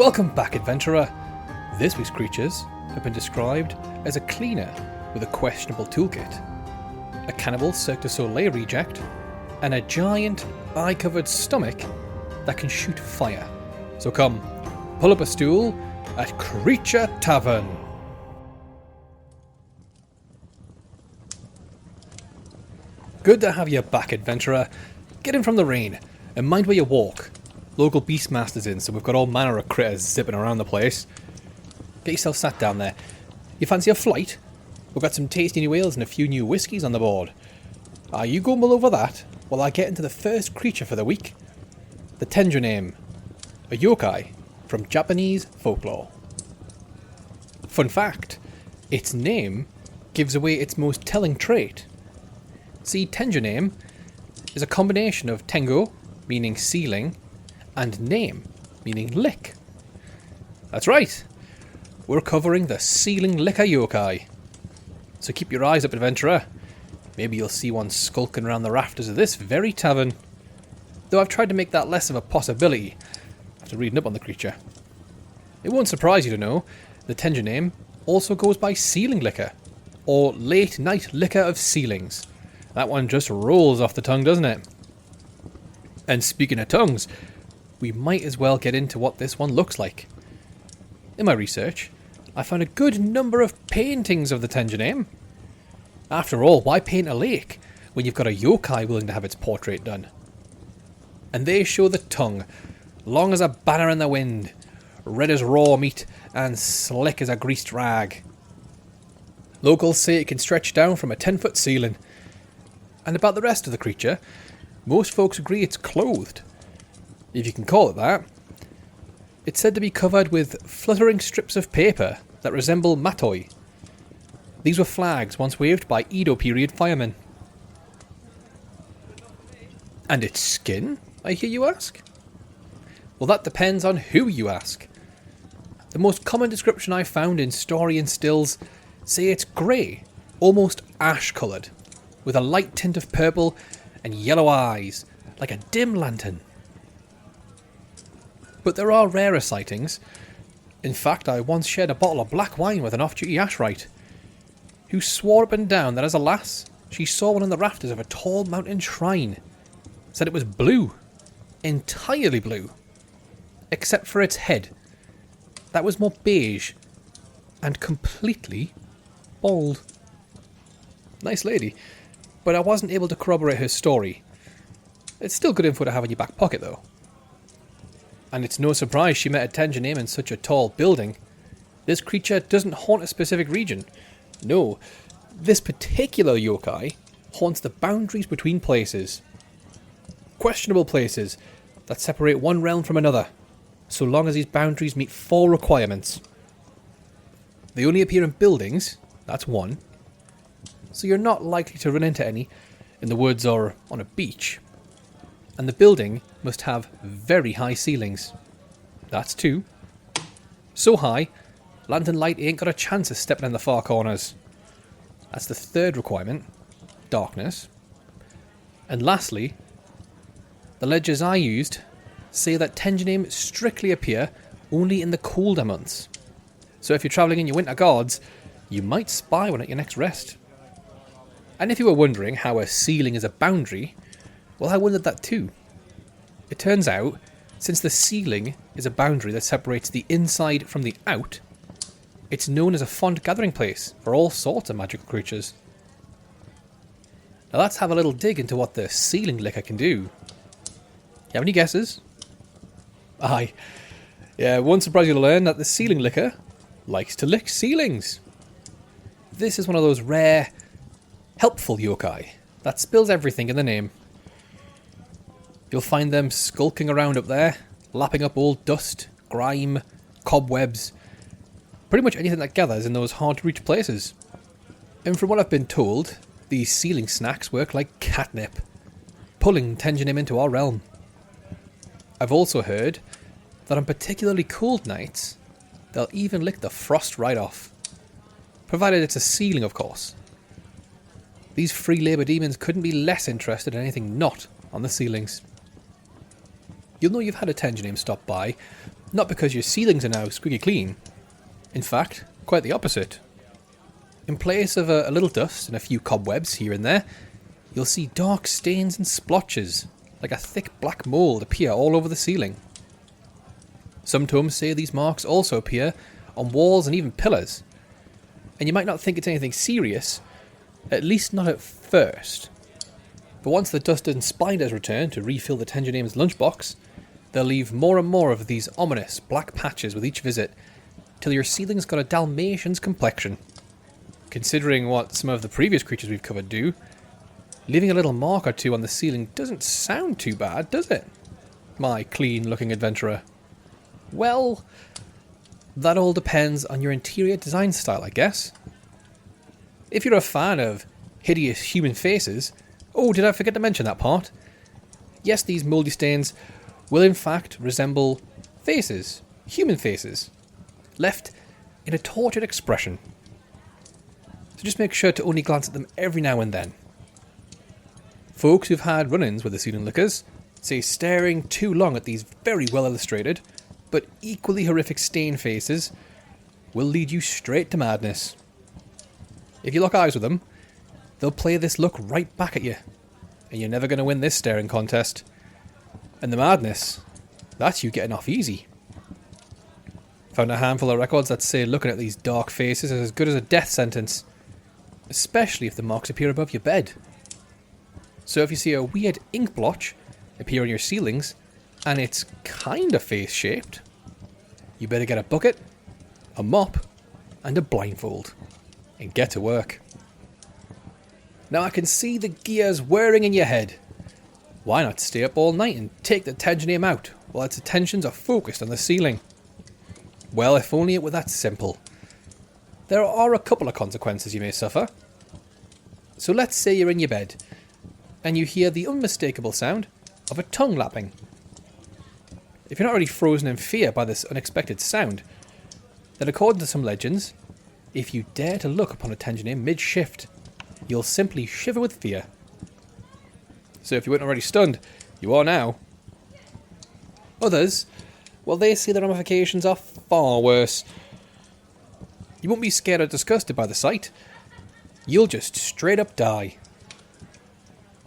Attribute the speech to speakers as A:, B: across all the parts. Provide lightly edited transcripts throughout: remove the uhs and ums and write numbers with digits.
A: Welcome back, adventurer. This week's creatures have been described as a cleaner with a questionable toolkit, a cannibal Cirque du Soleil reject, and a giant eye-covered stomach that can shoot fire. So come, pull up a stool at Creature Tavern. Good to have you back, adventurer. Get in from the rain and mind where you walk. Local Beastmaster's in, so we've got all manner of critters zipping around the place. Get yourself sat down there. You fancy a flight? We've got some tasty new ales and a few new whiskies on the board. You go mull over that while I get into the first creature for the week. The Tenjōname, a yokai from Japanese folklore. Fun fact, its name gives away its most telling trait. See, Tenjōname is a combination of tengo, meaning ceiling, and name, meaning lick. That's right, we're covering the ceiling licker yokai. So keep your eyes up, adventurer. Maybe you'll see one skulking around the rafters of this very tavern. Though I've tried to make that less of a possibility after reading up on the creature. It won't surprise you to know the Tenjōname also goes by ceiling licker, or late night licker of ceilings. That one just rolls off the tongue, doesn't it? And speaking of tongues, we might as well get into what this one looks like. In my research, I found a good number of paintings of the Tenjōname. After all, why paint a lake when you've got a yokai willing to have its portrait done? And they show the tongue, long as a banner in the wind, red as raw meat, and slick as a greased rag. Locals say it can stretch down from a 10-foot ceiling. And about the rest of the creature, most folks agree it's clothed, if you can call it that. It's said to be covered with fluttering strips of paper that resemble matoi. These were flags once waved by Edo period firemen. And its skin, I hear you ask? Well, that depends on who you ask. The most common description I found in story and stills say it's grey, almost ash-coloured, with a light tint of purple and yellow eyes, like a dim lantern. But there are rarer sightings. In fact, I once shared a bottle of black wine with an off-duty ashwright, who swore up and down that as a lass, she saw one in the rafters of a tall mountain shrine. Said it was blue. Entirely blue. Except for its head. That was more beige. And completely bald. Nice lady. But I wasn't able to corroborate her story. It's still good info to have in your back pocket, though. And it's no surprise she met a Tenjōname in such a tall building. This creature doesn't haunt a specific region. No, this particular yokai haunts the boundaries between places. Questionable places that separate one realm from another, so long as these boundaries meet 4 requirements. They only appear in buildings, that's one, so you're not likely to run into any in the woods or on a beach. And the building must have very high ceilings. That's 2. So high, lantern light ain't got a chance of stepping in the far corners. That's the 3rd requirement, darkness. And lastly, the ledgers I used say that Tenjōname strictly appear only in the colder months. So if you're travelling in your winter guards, you might spy one at your next rest. And if you were wondering how a ceiling is a boundary, well, I wondered that too. It turns out, since the ceiling is a boundary that separates the inside from the out, it's known as a fond gathering place for all sorts of magical creatures. Now let's have a little dig into what the ceiling licker can do. You have any guesses? Aye. Yeah, it won't surprise you to learn that the ceiling licker likes to lick ceilings. This is one of those rare, helpful yokai that spills everything in the name. You'll find them skulking around up there, lapping up old dust, grime, cobwebs, pretty much anything that gathers in those hard-to-reach places. And from what I've been told, these ceiling snacks work like catnip, pulling Tenjōname into our realm. I've also heard that on particularly cold nights, they'll even lick the frost right off. Provided it's a ceiling, of course. These free labour demons couldn't be less interested in anything not on the ceilings. You'll know you've had a Tenjōname stop by Not because your ceilings are now squeaky clean. In fact, quite the opposite. In place of a little dust and a few cobwebs here and there, you'll see dark stains and splotches, like a thick black mould, appear all over the ceiling. Some tomes say these marks also appear on walls and even pillars. And you might not think it's anything serious, at least not at first. But once the dust and spiders return to refill the Tenjōname's lunchbox, they'll leave more and more of these ominous black patches with each visit, till your ceiling's got a Dalmatian's complexion. Considering what some of the previous creatures we've covered do, leaving a little mark or two on the ceiling doesn't sound too bad, does it? My clean-looking adventurer. Well, that all depends on your interior design style, I guess. If you're a fan of hideous human faces... Oh, did I forget to mention that part? Yes, these mouldy stains will in fact resemble faces, human faces, left in a tortured expression. So just make sure to only glance at them every now and then. Folks who've had run-ins with the ceiling lickers say staring too long at these very well illustrated, but equally horrific stain faces will lead you straight to madness. If you lock eyes with them, they'll play this look right back at you, and you're never going to win this staring contest. And the madness, that's you getting off easy. Found a handful of records that say looking at these dark faces is as good as a death sentence, especially if the marks appear above your bed. So if you see a weird ink blotch appear on your ceilings, and it's kind of face-shaped, you better get a bucket, a mop, and a blindfold, and get to work. Now I can see the gears whirring in your head. Why not stay up all night and take the Tenjōname out while its attentions are focused on the ceiling? Well, if only it were that simple. There are a couple of consequences you may suffer. So let's say you're in your bed, and you hear the unmistakable sound of a tongue lapping. If you're not already frozen in fear by this unexpected sound, then according to some legends, if you dare to look upon a Tenjōname mid-shift, you'll simply shiver with fear. So if you weren't already stunned, you are now. Others, well, they see the ramifications are far worse. You won't be scared or disgusted by the sight. You'll just straight up die.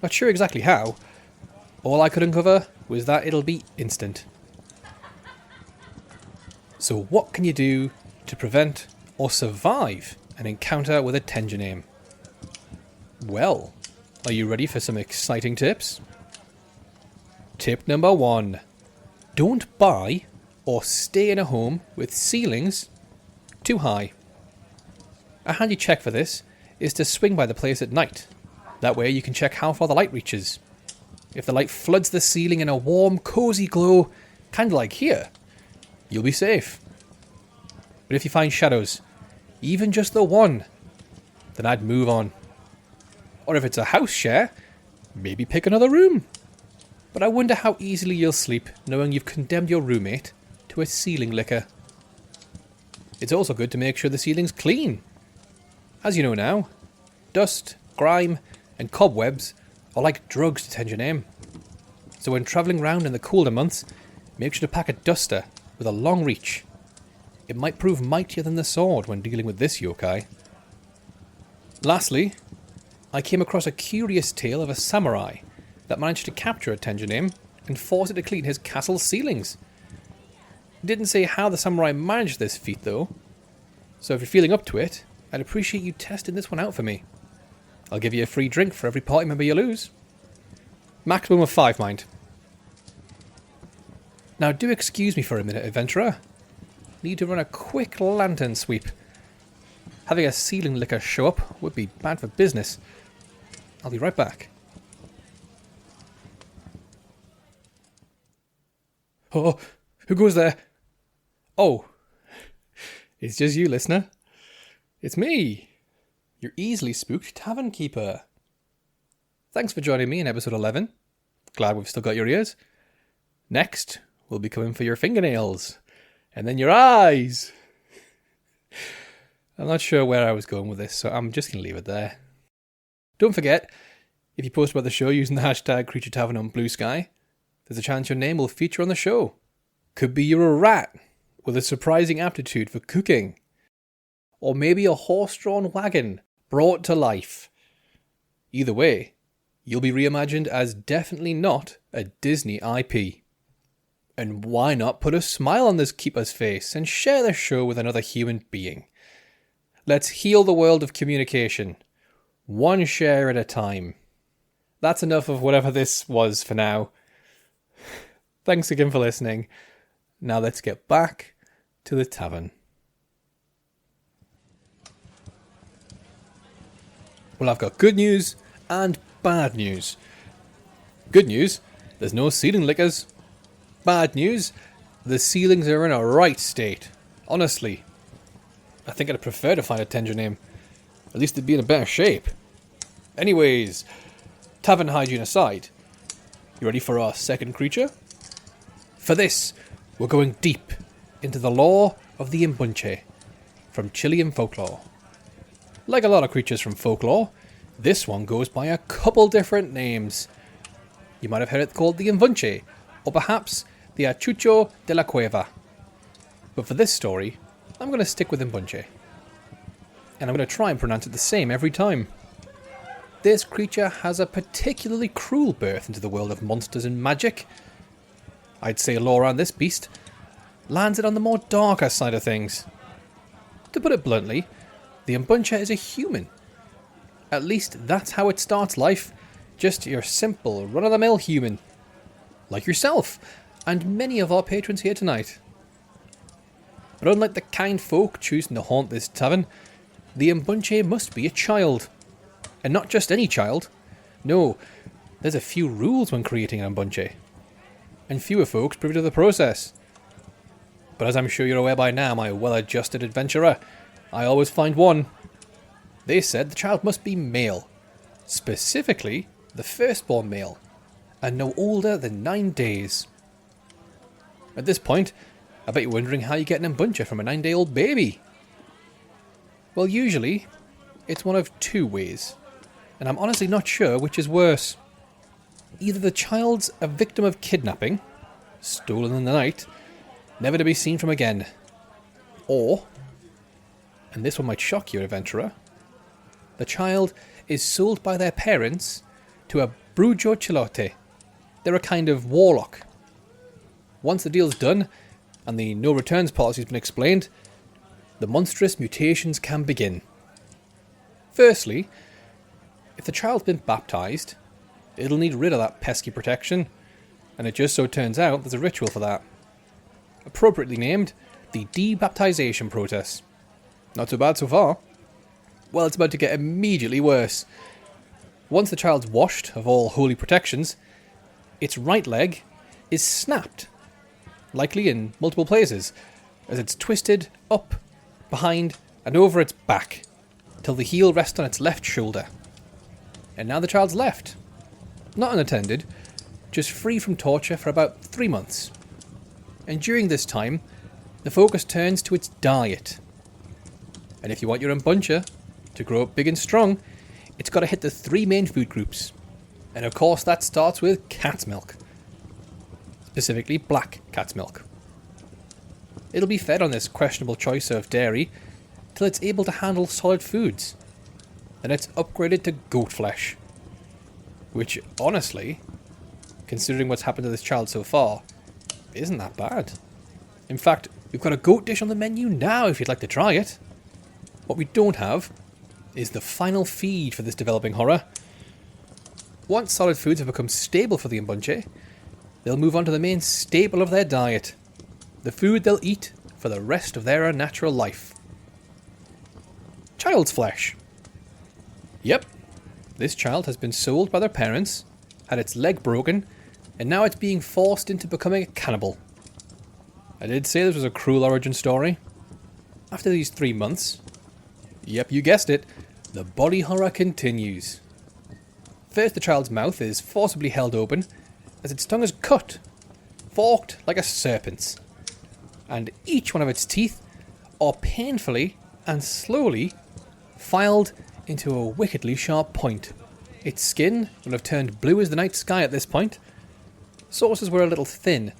A: Not sure exactly how. All I could uncover was that it'll be instant. So what can you do to prevent or survive an encounter with a Tenjōname? Well, are you ready for some exciting tips? Tip number 1. Don't buy or stay in a home with ceilings too high. A handy check for this is to swing by the place at night. That way you can check how far the light reaches. If the light floods the ceiling in a warm, cozy glow, kind of like here, you'll be safe. But if you find shadows, even just the one, then I'd move on. Or if it's a house share, maybe pick another room. But I wonder how easily you'll sleep knowing you've condemned your roommate to a ceiling licker. It's also good to make sure the ceiling's clean. As you know now, dust, grime, and cobwebs are like drugs to Tenjōname. So when travelling around in the colder months, make sure to pack a duster with a long reach. It might prove mightier than the sword when dealing with this yokai. Lastly, I came across a curious tale of a samurai that managed to capture a Tenjōname and force it to clean his castle's ceilings. It didn't say how the samurai managed this feat though, so if you're feeling up to it, I'd appreciate you testing this one out for me. I'll give you a free drink for every party member you lose. Maximum of 5, mind. Now do excuse me for a minute, adventurer. Need to run a quick lantern sweep. Having a ceiling licker show up would be bad for business. I'll be right back. Oh, who goes there? Oh, it's just you, listener. It's me, your easily spooked Tavernkeeper. Thanks for joining me in episode 11. Glad we've still got your ears. Next, we'll be coming for your fingernails. And then your eyes. I'm not sure where I was going with this, so I'm just going to leave it there. Don't forget, if you post about the show using the hashtag CreatureTavern on Blue Sky, there's a chance your name will feature on the show. Could be you're a rat with a surprising aptitude for cooking. Or maybe a horse-drawn wagon brought to life. Either way, you'll be reimagined as definitely not a Disney IP. And why not put a smile on this keeper's face and share the show with another human being? Let's heal the world of communication, one share at a time. That's enough of whatever this was for now. Thanks again for listening. Now let's get back to the tavern. Well, I've got good news and bad news. Good news, there's no ceiling lickers. Bad news, the ceilings are in a right state. Honestly, I think I'd prefer to find a Tenjōname. At least it'd be in a better shape. Anyways, tavern hygiene aside, you ready for our second creature? For this, we're going deep into the lore of the Imbunche from Chilean folklore. Like a lot of creatures from folklore, this one goes by a couple different names. You might have heard it called the Imbunche, or perhaps the Achucho de la Cueva. But for this story, I'm going to stick with Imbunche. And I'm going to try and pronounce it the same every time. This creature has a particularly cruel birth into the world of monsters and magic. I'd say lore on this beast lands it on the more darker side of things. To put it bluntly, the Imbunche is a human. At least that's how it starts life. Just your simple, run-of-the-mill human. Like yourself, and many of our patrons here tonight. But unlike the kind folk choosing to haunt this tavern, the Imbunche must be a child. And not just any child. No, there's a few rules when creating an Imbunche. And fewer folks privy to the process. But as I'm sure you're aware by now, my well-adjusted adventurer, I always find one. They said the child must be male. Specifically, the firstborn male. And no older than 9 days. At this point, I bet you're wondering how you get an Imbunche from a 9-day-old baby. Well, usually, it's one of two ways. And I'm honestly not sure which is worse. Either the child's a victim of kidnapping, stolen in the night, never to be seen from again. Or, and this one might shock you, adventurer, the child is sold by their parents to a brujo chilote. They're a kind of warlock. Once the deal's done, and the no returns policy has been explained, the monstrous mutations can begin. Firstly, if the child's been baptised, it'll need rid of that pesky protection, and it just so turns out there's a ritual for that. Appropriately named, the debaptization process. Not so bad so far. Well, it's about to get immediately worse. Once the child's washed of all holy protections, its right leg is snapped, likely in multiple places, as it's twisted up, behind, and over its back, till the heel rests on its left shoulder. And now the child's left. Not unattended, just free from torture for about 3 months. And during this time, the focus turns to its diet. And if you want your Imbunche to grow up big and strong, it's got to hit the 3 main food groups. And of course that starts with cat's milk. Specifically black cat's milk. It'll be fed on this questionable choice of dairy till it's able to handle solid foods. Then it's upgraded to goat flesh. Which, honestly, considering what's happened to this child so far, isn't that bad. In fact, we've got a goat dish on the menu now if you'd like to try it. What we don't have is the final feed for this developing horror. Once solid foods have become stable for the Imbunche, they'll move on to the main staple of their diet. The food they'll eat for the rest of their unnatural life. Child's flesh. Yep, this child has been sold by their parents, had its leg broken, and now it's being forced into becoming a cannibal. I did say this was a cruel origin story. After these 3 months, yep, you guessed it, the body horror continues. First, the child's mouth is forcibly held open as its tongue is cut, forked like a serpent's, and each one of its teeth are painfully and slowly filed into a wickedly sharp point. Its skin will have turned blue as the night sky at this point. Sources were a little thin,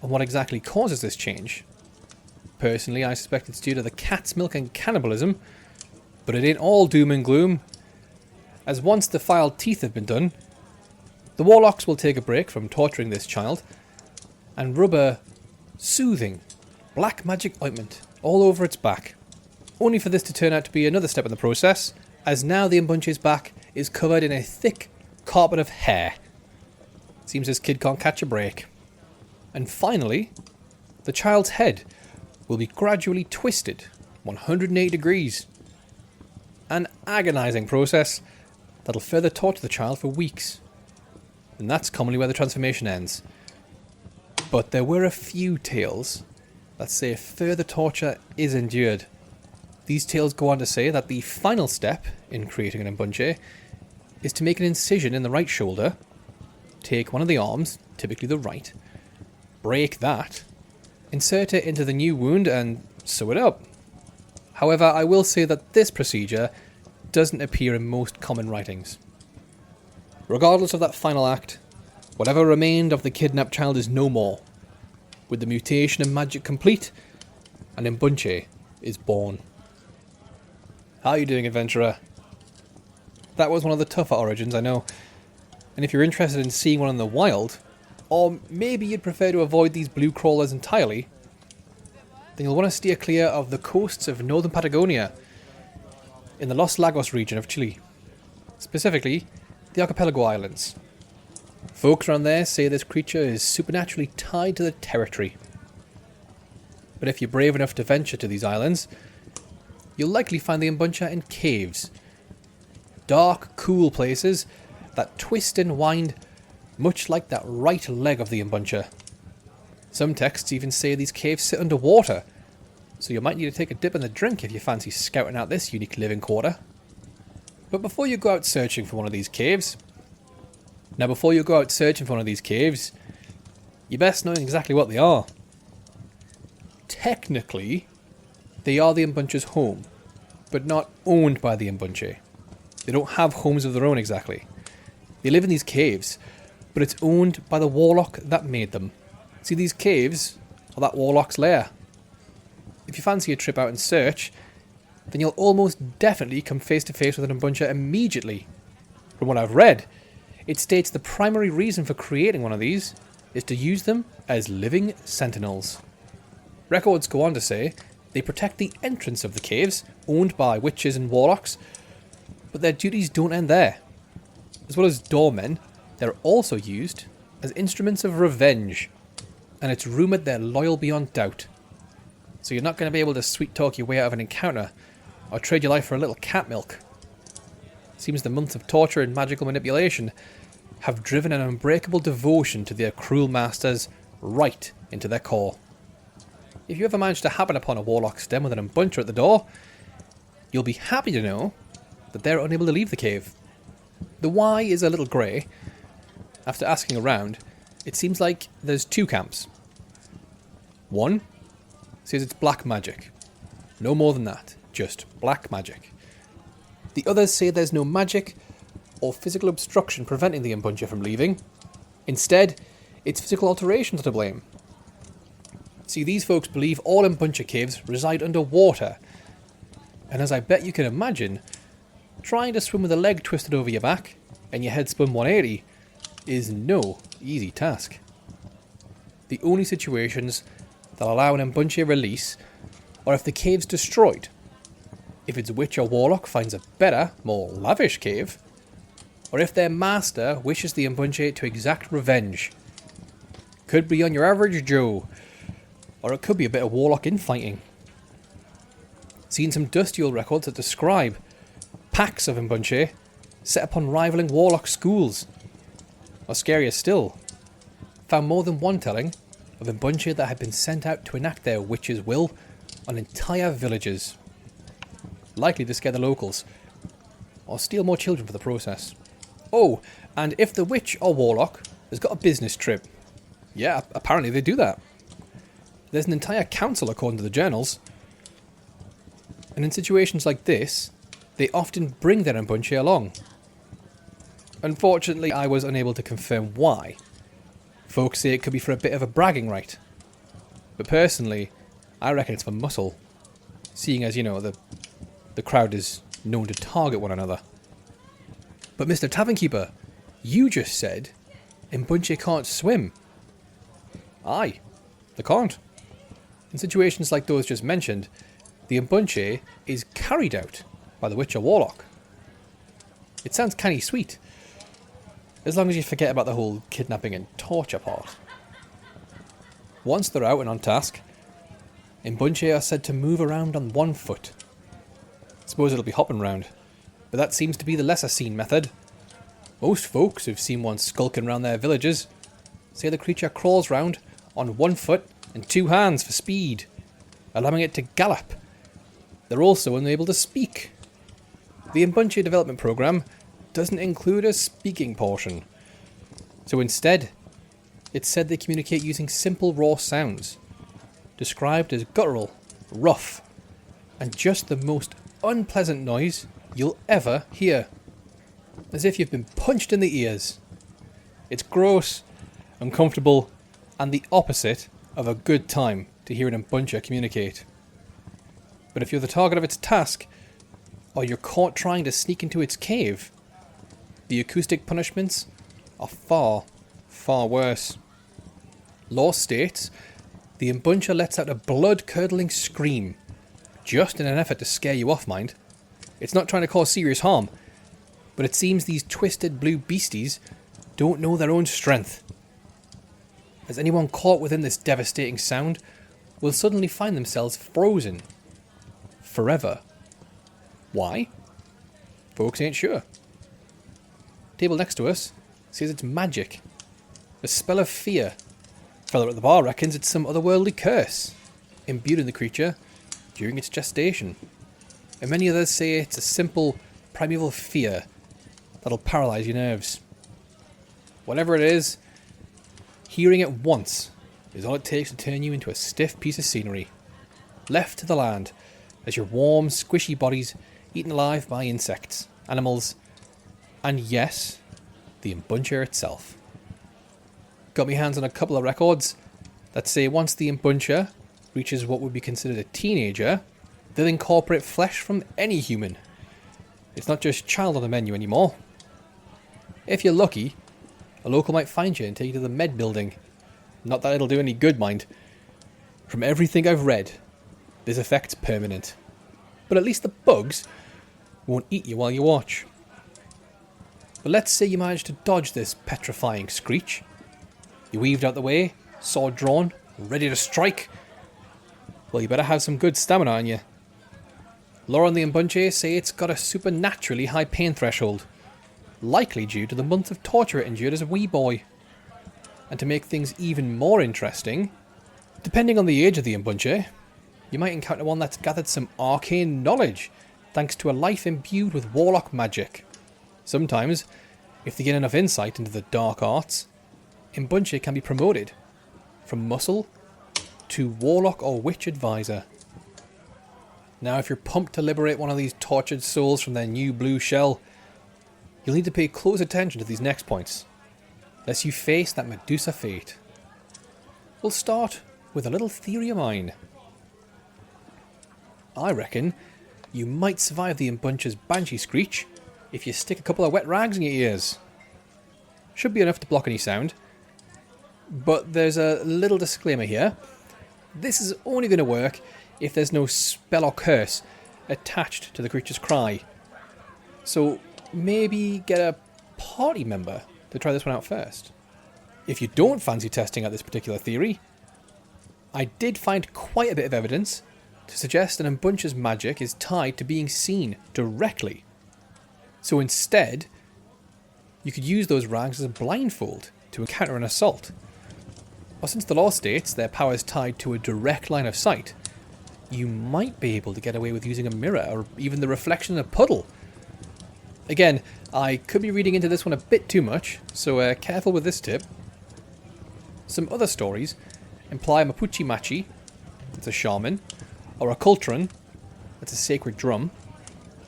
A: on what exactly causes this change. Personally, I suspect it's due to the cat's milk and cannibalism, but it ain't all doom and gloom, as once the filed teeth have been done, the warlocks will take a break from torturing this child and rub a soothing black magic ointment all over its back, only for this to turn out to be another step in the process, as now the Imbunche's back is covered in a thick carpet of hair. Seems this kid can't catch a break. And finally, the child's head will be gradually twisted 180 degrees. An agonising process that'll further torture the child for weeks. And that's commonly where the transformation ends. But there were a few tales that say further torture is endured. These tales go on to say that the final step in creating an Imbunche is to make an incision in the right shoulder, take one of the arms, typically the right, break that, insert it into the new wound and sew it up. However, I will say that this procedure doesn't appear in most common writings. Regardless of that final act, whatever remained of the kidnapped child is no more. With the mutation and magic complete, an Imbunche is born. How are you doing, adventurer? That was one of the tougher origins, I know. And if you're interested in seeing one in the wild, or maybe you'd prefer to avoid these blue crawlers entirely, then you'll want to steer clear of the coasts of northern Patagonia in the Los Lagos region of Chile. Specifically, the Archipelago Islands. Folks around there say this creature is supernaturally tied to the territory. But if you're brave enough to venture to these islands, you'll likely find the Imbunche in caves. Dark, cool places that twist and wind much like that right leg of the Imbunche. Some texts even say these caves sit underwater, so you might need to take a dip in the drink if you fancy scouting out this unique living quarter. But before you go out searching for one of these caves, you best know exactly what they are. Technically, they are the Imbunche's home, but not owned by the Imbunche. They don't have homes of their own exactly. They live in these caves, but it's owned by the warlock that made them. See, these caves are that warlock's lair. If you fancy a trip out and search, then you'll almost definitely come face to face with an Imbunche immediately. From what I've read, it states the primary reason for creating one of these is to use them as living sentinels. Records go on to say they protect the entrance of the caves, owned by witches and warlocks, but their duties don't end there. As well as doormen, they're also used as instruments of revenge, and it's rumoured they're loyal beyond doubt. So you're not going to be able to sweet talk your way out of an encounter, or trade your life for a little cat milk. Seems the months of torture and magical manipulation have driven an unbreakable devotion to their cruel masters right into their core. If you ever manage to happen upon a warlock's den with an Imbunche at the door, you'll be happy to know that they're unable to leave the cave. The why is a little grey. After asking around, it seems like there's two camps. One says it's black magic. No more than that, just black magic. The others say there's no magic or physical obstruction preventing the Imbunche from leaving. Instead, it's physical alterations to blame. See, these folks believe all Imbunche caves reside underwater, and as I bet you can imagine, trying to swim with a leg twisted over your back and your head spun 180 is no easy task. The only situations that allow an Imbunche release are if the cave's destroyed, if its witch or warlock finds a better, more lavish cave, or if their master wishes the Imbunche to exact revenge. Could be on your average Joe, or it could be a bit of warlock infighting. Seen some dusty old records that describe packs of Imbunche set upon rivaling warlock schools. Or scarier still, found more than one telling of Imbunche that had been sent out to enact their witch's will on entire villages, likely to scare the locals, or steal more children for the process. Oh, and if the witch or warlock has got a business trip, yeah, apparently they do that. There's an entire council according to the journals, and in situations like this, they often bring their Imbunche along. Unfortunately, I was unable to confirm why. Folks say it could be for a bit of a bragging right, But personally, I reckon it's for muscle. Seeing as, you know, the crowd is known to target one another. But Mr. Tavernkeeper, you just said Imbunche can't swim. Aye, they can't. In situations like those just mentioned, the Imbunche is carried out by the witch or warlock. It sounds canny sweet, as long as you forget about the whole kidnapping and torture part. Once they're out and on task, Imbunche are said to move around on one foot. Suppose it'll be hopping round, but that seems to be the lesser seen method. Most folks who've seen one skulking around their villages say the creature crawls round on one foot and two hands for speed, allowing it to gallop. They're also unable to speak. The Imbunche development program doesn't include a speaking portion. So instead, it's said they communicate using simple raw sounds, described as guttural, rough, and just the most unpleasant noise you'll ever hear. As if you've been punched in the ears. It's gross, uncomfortable, and the opposite of a good time to hear an Imbunche communicate. But if you're the target of its task, or you're caught trying to sneak into its cave, the acoustic punishments are far, far worse. Law states the Imbunche lets out a blood-curdling scream, just in an effort to scare you off, mind. It's not trying to cause serious harm, but it seems these twisted blue beasties don't know their own strength. As anyone caught within this devastating sound will suddenly find themselves frozen. Forever. Why? Folks ain't sure. Table next to us says it's magic. A spell of fear. Fella at the bar reckons it's some otherworldly curse, imbued in the creature during its gestation. And many others say it's a simple, primeval fear that'll paralyse your nerves. Whatever it is, hearing it once is all it takes to turn you into a stiff piece of scenery, left to the land as your warm, squishy bodies eaten alive by insects, animals, and yes, the Imbunche itself. Got my hands on a couple of records that say once the Imbunche reaches what would be considered a teenager, they'll incorporate flesh from any human. It's not just child on the menu anymore. If you're lucky, a local might find you and take you to the med building. Not that it'll do any good, mind. From everything I've read, this effect's permanent. But at least the bugs won't eat you while you watch. But let's say you managed to dodge this petrifying screech. You weaved out the way, sword drawn, ready to strike. Well, you better have some good stamina on you. Lore on the Imbunche say it's got a supernaturally high pain threshold, likely due to the months of torture it endured as a wee boy. And to make things even more interesting, depending on the age of the Imbunche, you might encounter one that's gathered some arcane knowledge thanks to a life imbued with warlock magic. Sometimes, if they get enough insight into the dark arts, Imbunche can be promoted from muscle to warlock or witch advisor. Now, if you're pumped to liberate one of these tortured souls from their new blue shell, you'll need to pay close attention to these next points, lest you face that Medusa fate. We'll start with a little theory of mine. I reckon you might survive the Imbunche's banshee screech if you stick a couple of wet rags in your ears. Should be enough to block any sound. But there's a little disclaimer here. This is only going to work if there's no spell or curse attached to the creature's cry. So maybe get a party member to try this one out first. If you don't fancy testing out this particular theory, I did find quite a bit of evidence to suggest an Imbunche's magic is tied to being seen directly. So instead, you could use those rags as a blindfold to counter an assault. Or since the law states their power is tied to a direct line of sight, you might be able to get away with using a mirror or even the reflection in a puddle. Again, I could be reading into this one a bit too much, so careful with this tip. Some other stories imply a Mapuche Machi, that's a shaman, or a Kultran, that's a sacred drum,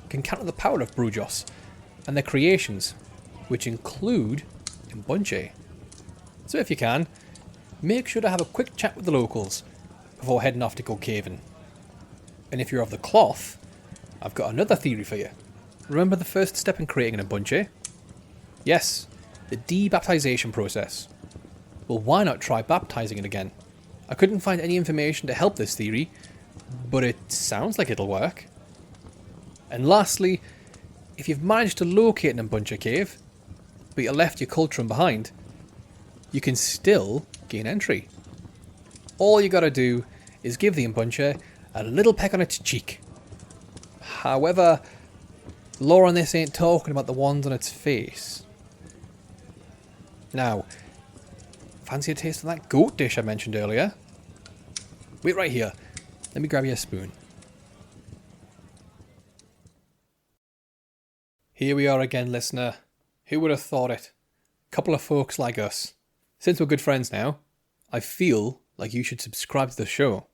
A: can counter the power of Brujos and their creations, which include Imbunche. So if you can, make sure to have a quick chat with the locals before heading off to go caving. And if you're of the cloth, I've got another theory for you. Remember the first step in creating an Imbunche? Yes, the debaptization process. Well, why not try baptizing it again? I couldn't find any information to help this theory, but it sounds like it'll work. And lastly, if you've managed to locate an Imbunche cave, but you left your cultrum behind, you can still gain entry. All you gotta do is give the Imbunche a little peck on its cheek. However, lore on this ain't talking about the ones on its face. Now, fancy a taste of that goat dish I mentioned earlier? Wait right here. Let me grab you a spoon. Here we are again, listener. Who would have thought it? Couple of folks like us. Since we're good friends now, I feel like you should subscribe to the show.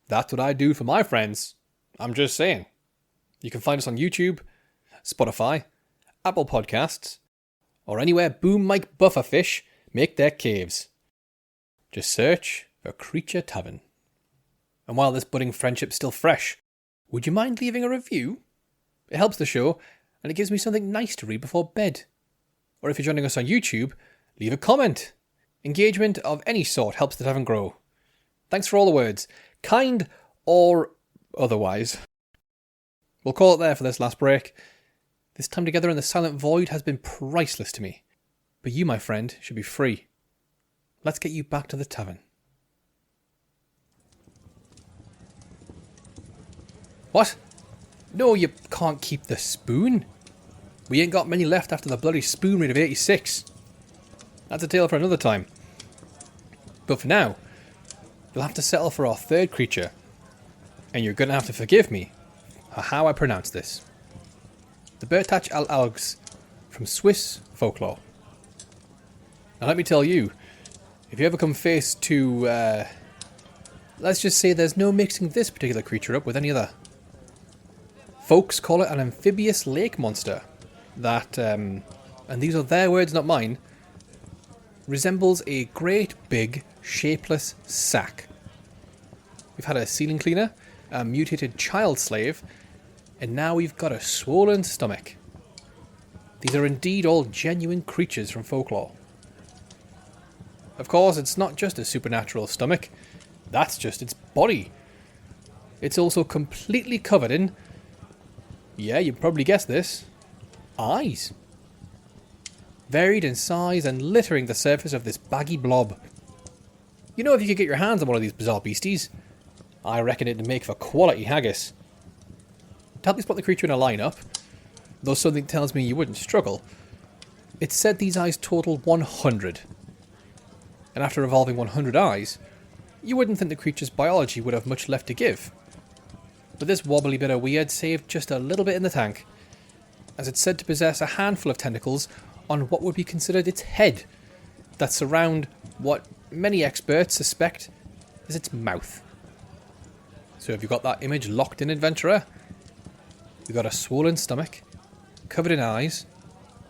A: That's what I do for my friends. I'm just saying. You can find us on YouTube, Spotify, Apple Podcasts, or anywhere boom mic bufferfish make their caves. Just search for Creature Tavern. And while this budding friendship's still fresh, would you mind leaving a review? It helps the show, and it gives me something nice to read before bed. Or if you're joining us on YouTube, leave a comment. Engagement of any sort helps the tavern grow. Thanks for all the words, kind or otherwise. We'll call it there for this last break. This time together in the silent void has been priceless to me. But you, my friend, should be free. Let's get you back to the tavern. What? No, you can't keep the spoon. We ain't got many left after the bloody spoon rate of 86. That's a tale for another time. But for now, you'll have to settle for our third creature. And you're going to have to forgive me for how I pronounce this. The Buratsche-al-Ilgs from Swiss folklore. Now let me tell you, if you ever come face to, let's just say there's no mixing this particular creature up with any other. Folks call it an amphibious lake monster that, and these are their words, not mine, resembles a great big shapeless sack. We've had a ceiling cleaner, a mutated child slave, and now we've got a swollen stomach. These are indeed all genuine creatures from folklore. Of course, it's not just a supernatural stomach, that's just its body. It's also completely covered in, yeah, you probably guessed this, eyes. Varied in size and littering the surface of this baggy blob. You know, if you could get your hands on one of these bizarre beasties, I reckon it'd make for quality haggis. To help you spot the creature in a lineup, though something tells me you wouldn't struggle, it's said these eyes total 100. And after evolving 100 eyes, you wouldn't think the creature's biology would have much left to give. But this wobbly bit of weird saved just a little bit in the tank, as it's said to possess a handful of tentacles on what would be considered its head, that surround what many experts suspect is its mouth. So have you got that image locked in, adventurer? You've got a swollen stomach, covered in eyes,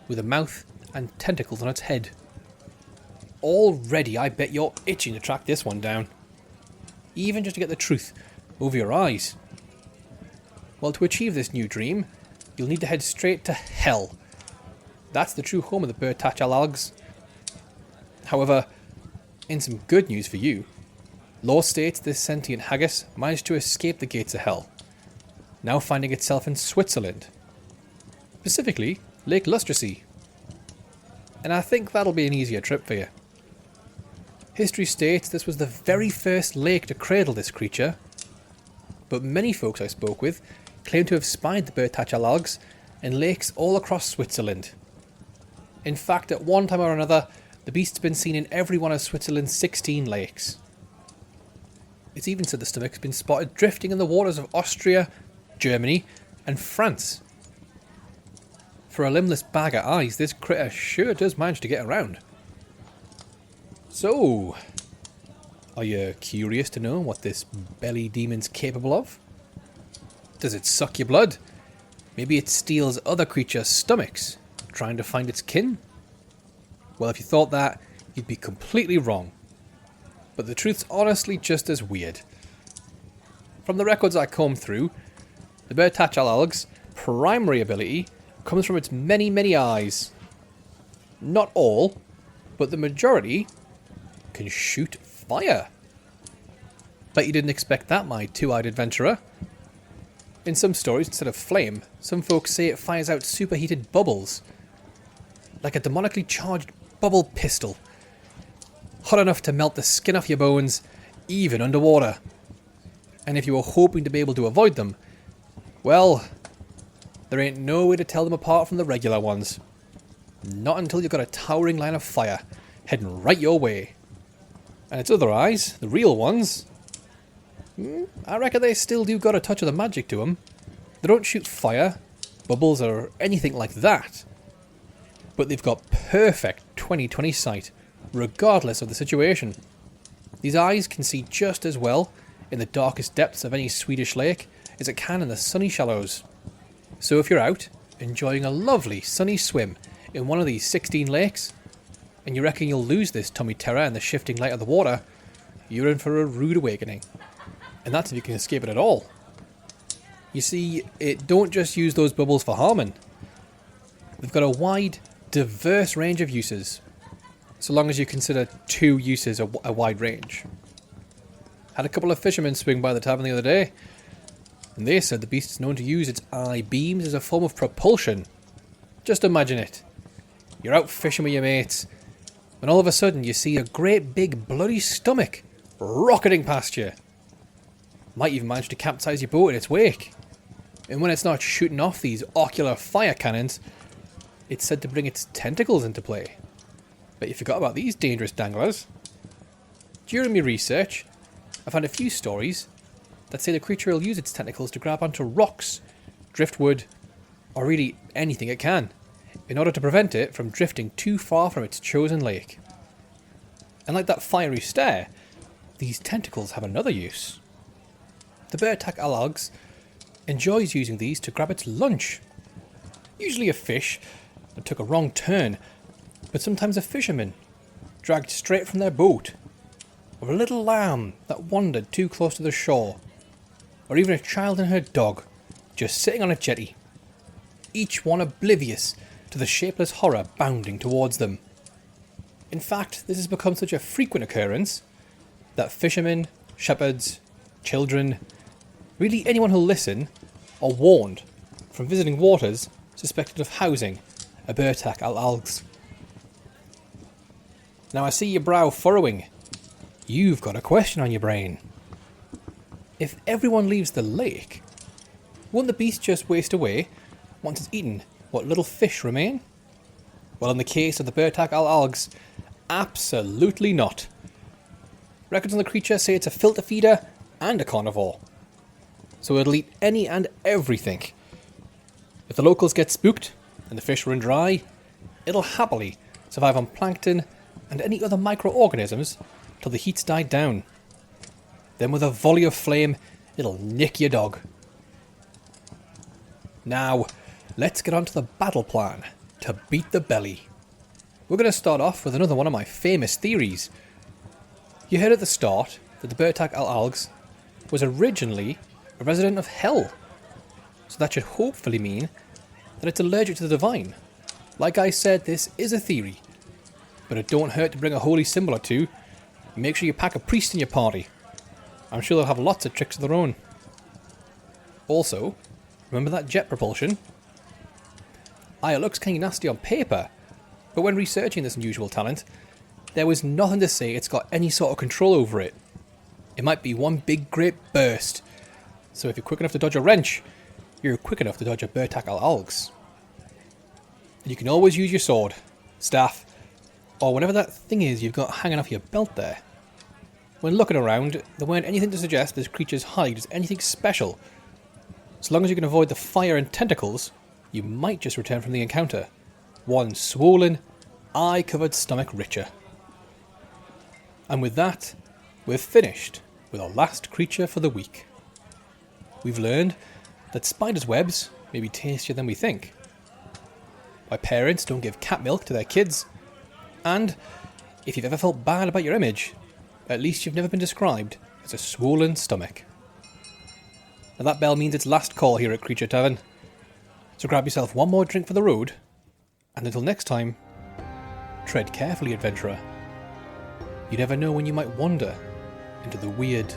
A: with a mouth and tentacles on its head. Already I bet you're itching to track this one down. Even just to get the truth over your eyes. Well, to achieve this new dream, you'll need to head straight to hell. That's the true home of the Buratsche-al-Ilgs. However, in some good news for you, lore states this sentient haggis managed to escape the gates of hell, now finding itself in Switzerland. Specifically, Lake Lustrasee. And I think that'll be an easier trip for you. History states this was the very first lake to cradle this creature, but many folks I spoke with claim to have spied the Buratsche-al-Ilgs in lakes all across Switzerland. In fact, at one time or another, the beast's been seen in every one of Switzerland's 16 lakes. It's even said the stomach's been spotted drifting in the waters of Austria, Germany, and France. For a limbless bag of eyes, this critter sure does manage to get around. So, are you curious to know what this belly demon's capable of? Does it suck your blood? Maybe it steals other creatures' stomachs, trying to find its kin? Well, if you thought that, you'd be completely wrong. but the truth's honestly just as weird. From the records I combed through, the Buratsche-al-Ilgs' primary ability comes from its many, many eyes. Not all, but the majority can shoot fire. Bet you didn't expect that, my two-eyed adventurer. In some stories, instead of flame, some folks say it fires out superheated bubbles. Like a demonically charged bubble pistol. Hot enough to melt the skin off your bones, even underwater. And if you were hoping to be able to avoid them, well, there ain't no way to tell them apart from the regular ones. Not until you've got a towering line of fire heading right your way. And its other eyes, the real ones, I reckon they still do got a touch of the magic to them. They don't shoot fire, bubbles or anything like that. But they've got perfect 20/20 sight, regardless of the situation. These eyes can see just as well in the darkest depths of any Swedish lake as it can in the sunny shallows. So if you're out, enjoying a lovely sunny swim in one of these 16 lakes, and you reckon you'll lose this tummy terror in the shifting light of the water, you're in for a rude awakening. And that's if you can escape it at all. You see, it don't just use those bubbles for harming. They've got a wide, diverse range of uses, so long as you consider two uses a wide range. Had a couple of fishermen swing by the tavern the other day, and they said the beast is known to use its eye beams as a form of propulsion. Just imagine it. You're out fishing with your mates, when all of a sudden you see a great big bloody stomach rocketing past you. Might even manage to capsize your boat in its wake. And when it's not shooting off these ocular fire cannons, it's said to bring its tentacles into play. Bet you forgot about these dangerous danglers. During my research, I found a few stories that say the creature will use its tentacles to grab onto rocks, driftwood, or really anything it can, in order to prevent it from drifting too far from its chosen lake. And like that fiery stare, these tentacles have another use. The Buratsche-al-Ilgs enjoys using these to grab its lunch. Usually a fish that took a wrong turn, but sometimes a fisherman dragged straight from their boat, or a little lamb that wandered too close to the shore, or even a child and her dog just sitting on a jetty, each one oblivious to the shapeless horror bounding towards them. In fact, this has become such a frequent occurrence that fishermen, shepherds, children, really anyone who'll listen, are warned from visiting waters suspected of housing a Buratsche-al-Ilgs. Now I see your brow furrowing. You've got a question on your brain. If everyone leaves the lake, won't the beast just waste away once it's eaten what little fish remain? Well, in the case of the Buratsche-al-Ilgs, absolutely not. Records on the creature say it's a filter feeder and a carnivore, so it'll eat any and everything. If the locals get spooked and the fish run dry, it'll happily survive on plankton and any other microorganisms till the heat's died down. Then with a volley of flame, it'll nick your dog. Now, let's get on to the battle plan to beat the belly. We're going to start off with another one of my famous theories. You heard at the start that the Buratsche-al-Ilgs was originally a resident of hell, so that should hopefully mean that it's allergic to the divine. Like I said, this is a theory, but it don't hurt to bring a holy symbol or two. Make sure you pack a priest in your party. I'm sure they'll have lots of tricks of their own. Also, remember that jet propulsion? It looks kinda nasty on paper, but when researching this unusual talent, there was nothing to say it's got any sort of control over it. It might be one big great burst, so if you're quick enough to dodge a wrench, you're quick enough to dodge a Buratsche-al-Ilgs. And you can always use your sword, staff, or whatever that thing is you've got hanging off your belt there. When looking around, there weren't anything to suggest this creature's hide is anything special. So long as you can avoid the fire and tentacles, you might just return from the encounter one swollen, eye-covered stomach richer. And with that, we're finished with our last creature for the week. We've learned that spiders' webs may be tastier than we think, why parents don't give cat milk to their kids, and if you've ever felt bad about your image, At least you've never been described as a swollen stomach. Now that bell means it's last call here at Creature Tavern. So grab yourself one more drink for the road, and until next time, tread carefully, adventurer. You never know when you might wander into the weird